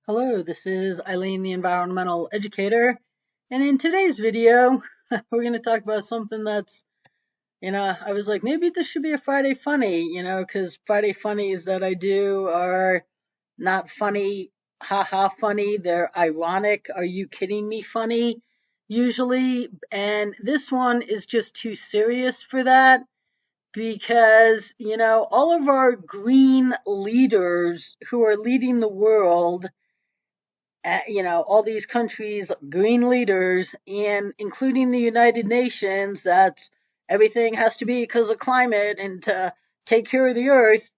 Hello, this is Eileen, the environmental educator, and in today's video, we're going to talk about something that's, I was like, maybe this should be a Friday Funny, because Friday Funnies that I do are not funny, haha funny, they're ironic, are you kidding me funny, usually, and this one is just too serious for that. Because, all of our green leaders who are leading the world, all these countries, green leaders, and including the United Nations, that everything has to be because of climate and to take care of the earth,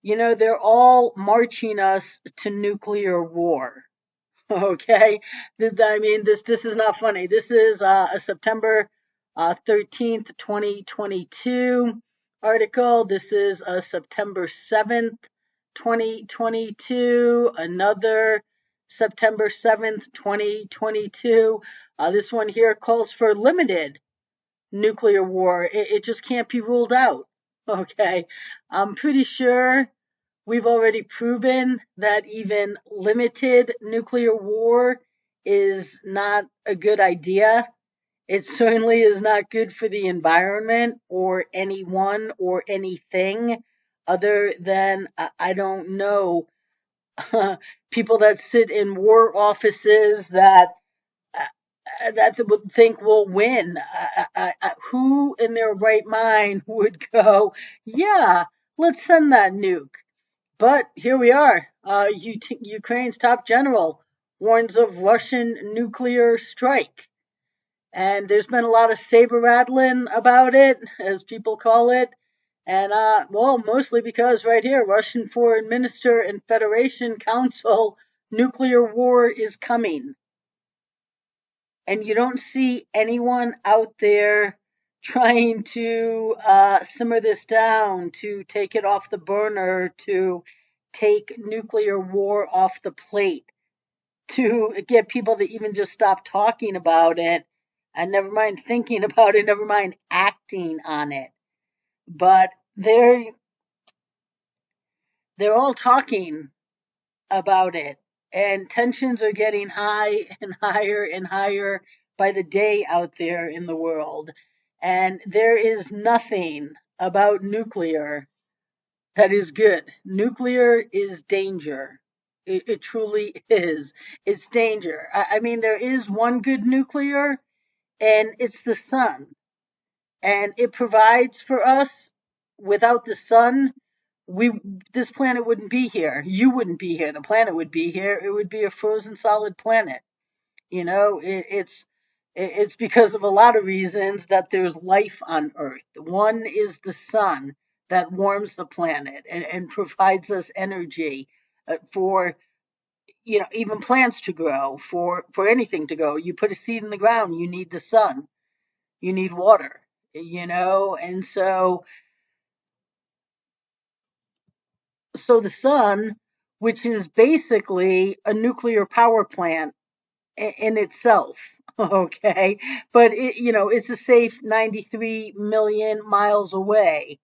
they're all marching us to nuclear war. Okay, I mean, this is not funny. This is a September 13th, 2022 article. This is a September 7th, 2022. Another September 7th, 2022. This one here calls for limited nuclear war. It just can't be ruled out. Okay, I'm pretty sure we've already proven that even limited nuclear war is not a good idea. It certainly is not good for the environment or anyone or anything other than, I don't know, people that sit in war offices that would think will win. Who in their right mind would go, yeah, let's send that nuke? But here we are. Ukraine's top general warns of Russian nuclear strike. And there's been a lot of saber rattling about it, as people call it. And, mostly because right here, Russian Foreign Minister and Federation Council, nuclear war is coming. And you don't see anyone out there trying to simmer this down, to take it off the burner, to take nuclear war off the plate, to get people to even just stop talking about it, and never mind thinking about it, never mind acting on it. But they're all talking about it, and tensions are getting high and higher and higher by the day out there in the world. And there is nothing about nuclear that is good. Nuclear is danger. It truly is. It's danger. I mean, there is one good nuclear, and it's the sun. And it provides for us. Without the sun, we this planet wouldn't be here. You wouldn't be here. The planet would be here. It would be a frozen solid planet. It's because of a lot of reasons that there's life on Earth. One is the sun that warms the planet and provides us energy for even plants to grow, for anything to grow. You put a seed in the ground, you need the sun, you need water, and so the sun, which is basically a nuclear power plant in itself. Okay, but it's a safe 93 million miles away,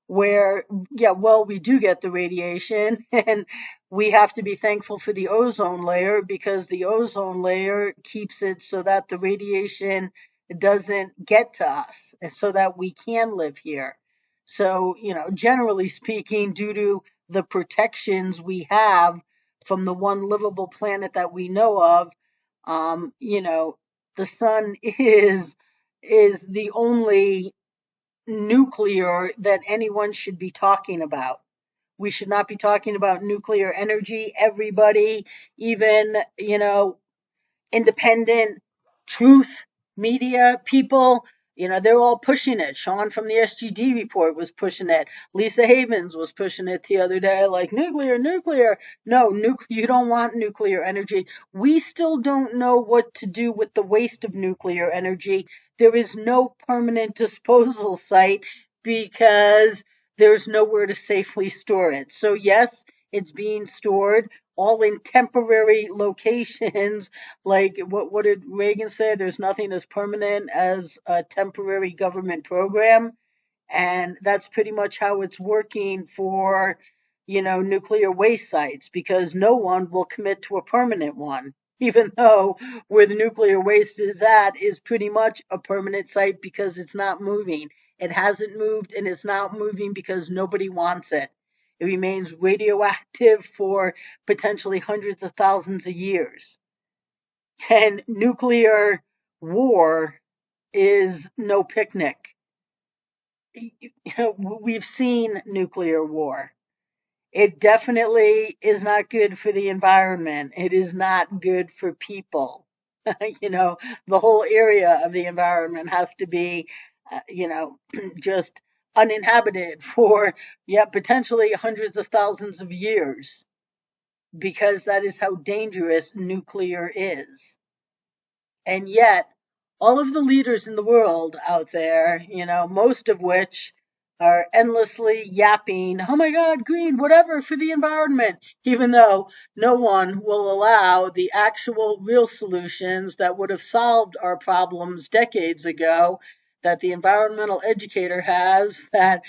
where, yeah, well, we do get the radiation, and we have to be thankful for the ozone layer, because the ozone layer keeps it so that the radiation doesn't get to us, and so that we can live here. So, generally speaking, due to the protections we have from the one livable planet that we know of, the sun is the only nuclear that anyone should be talking about. We should not be talking about nuclear energy. Everybody, even, independent truth media people, they're all pushing it. Sean from the SGD report was pushing it. Lisa Havens was pushing it the other day, like nuclear. No, you don't want nuclear energy. We still don't know what to do with the waste of nuclear energy. There is no permanent disposal site because there's nowhere to safely store it. So yes, it's being stored all in temporary locations. Like, what did Reagan say? There's nothing as permanent as a temporary government program. And that's pretty much how it's working for, nuclear waste sites because no one will commit to a permanent one, even though where the nuclear waste is at is pretty much a permanent site because it's not moving. It hasn't moved and it's not moving because nobody wants it. It remains radioactive for potentially hundreds of thousands of years. And nuclear war is no picnic. We've seen nuclear war. It definitely is not good for the environment. It is not good for people. The whole area of the environment has to be, just uninhabited for, yeah, potentially hundreds of thousands of years because that is how dangerous nuclear is. And yet, all of the leaders in the world out there, most of which are endlessly yapping, oh my God, green, whatever for the environment, even though no one will allow the actual real solutions that would have solved our problems decades ago that the environmental educator has that,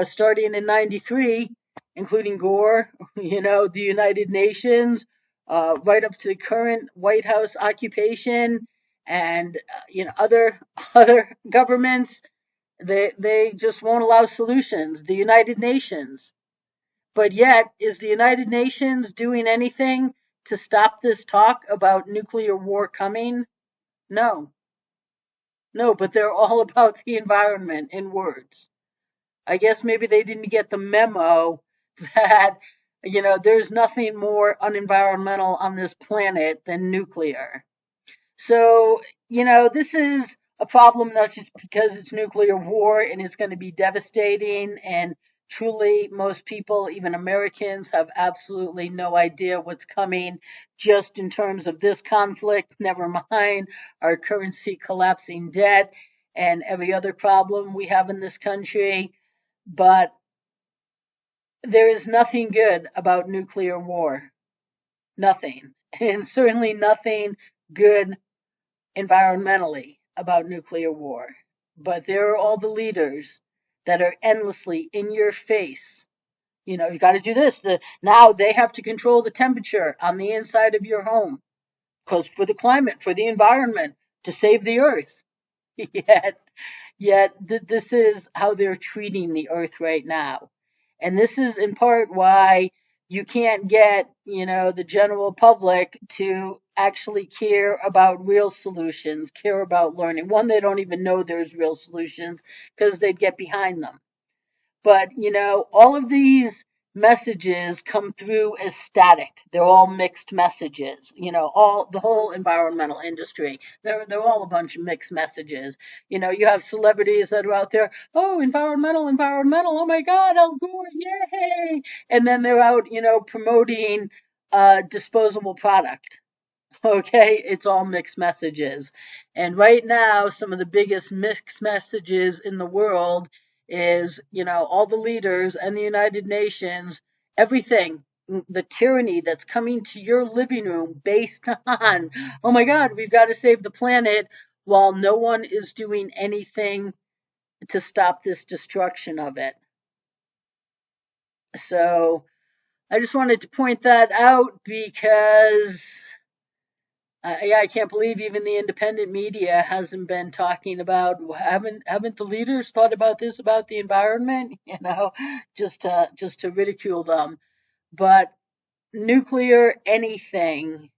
starting in 93, including Gore, the United Nations, right up to the current White House occupation, and other governments, they just won't allow solutions. The United Nations, but yet is the United Nations doing anything to stop this talk about nuclear war coming? No, no, but they're all about the environment in words. I guess maybe they didn't get the memo that there's nothing more unenvironmental on this planet than nuclear. So, this is a problem not just because it's nuclear war and it's going to be devastating. And truly, most people, even Americans, have absolutely no idea what's coming just in terms of this conflict, never mind our currency collapsing debt and every other problem we have in this country. But there is nothing good about nuclear war. Nothing. And certainly nothing good environmentally about nuclear war. But there are all the leaders that are endlessly in your face. You got to do this. Now they have to control the temperature on the inside of your home because for the climate, for the environment, to save the earth. Yet, this is how they're treating the earth right now. And this is in part why you can't get, the general public to actually care about real solutions, care about learning. One, they don't even know there's real solutions because they'd get behind them. But, all of these messages come through as static. They're all mixed messages. All the whole environmental industry. They're all a bunch of mixed messages. You have celebrities that are out there, oh, environmental, environmental, oh my God, Al Gore, yay! And then they're out, promoting disposable product. Okay, it's all mixed messages. And right now, some of the biggest mixed messages in the world is, all the leaders and the United Nations, everything, the tyranny that's coming to your living room based on, oh my God, we've got to save the planet while no one is doing anything to stop this destruction of it. So I just wanted to point that out because yeah, I can't believe even the independent media hasn't been talking about haven't the leaders thought about this about the environment, just to ridicule them. But nuclear anything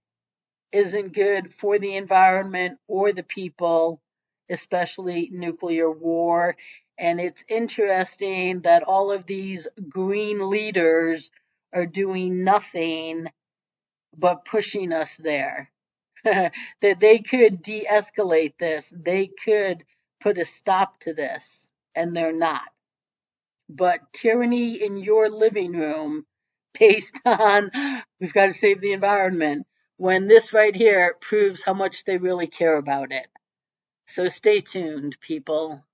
isn't good for the environment or the people, especially nuclear war. And it's interesting that all of these green leaders are doing nothing but pushing us there. That they could de-escalate this. They could put a stop to this, and they're not. But tyranny in your living room based on we've got to save the environment when this right here proves how much they really care about it. So stay tuned, people.